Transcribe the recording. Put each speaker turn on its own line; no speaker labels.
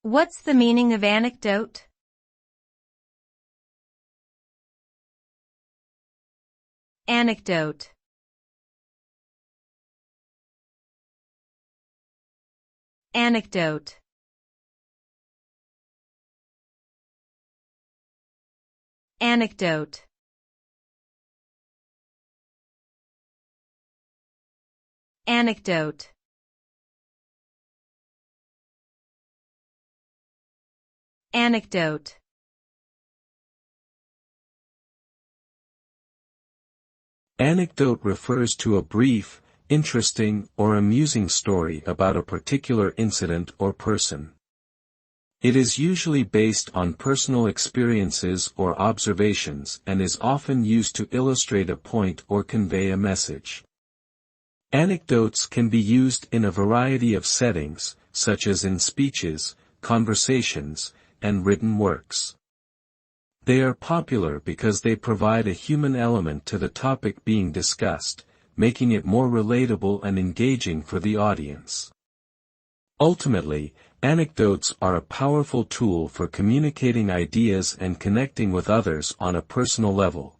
What's the meaning of anecdote? Anecdote. Anecdote. Anecdote. Anecdote. Anecdote.
Anecdote refers to a brief, interesting, or amusing story about a particular incident or person. It is usually based on personal experiences or observations and is often used to illustrate a point or convey a message. Anecdotes can be used in a variety of settings, such as in speeches, conversations, and written works. They are popular because they provide a human element to the topic being discussed, making it more relatable and engaging for the audience. Ultimately, anecdotes are a powerful tool for communicating ideas and connecting with others on a personal level.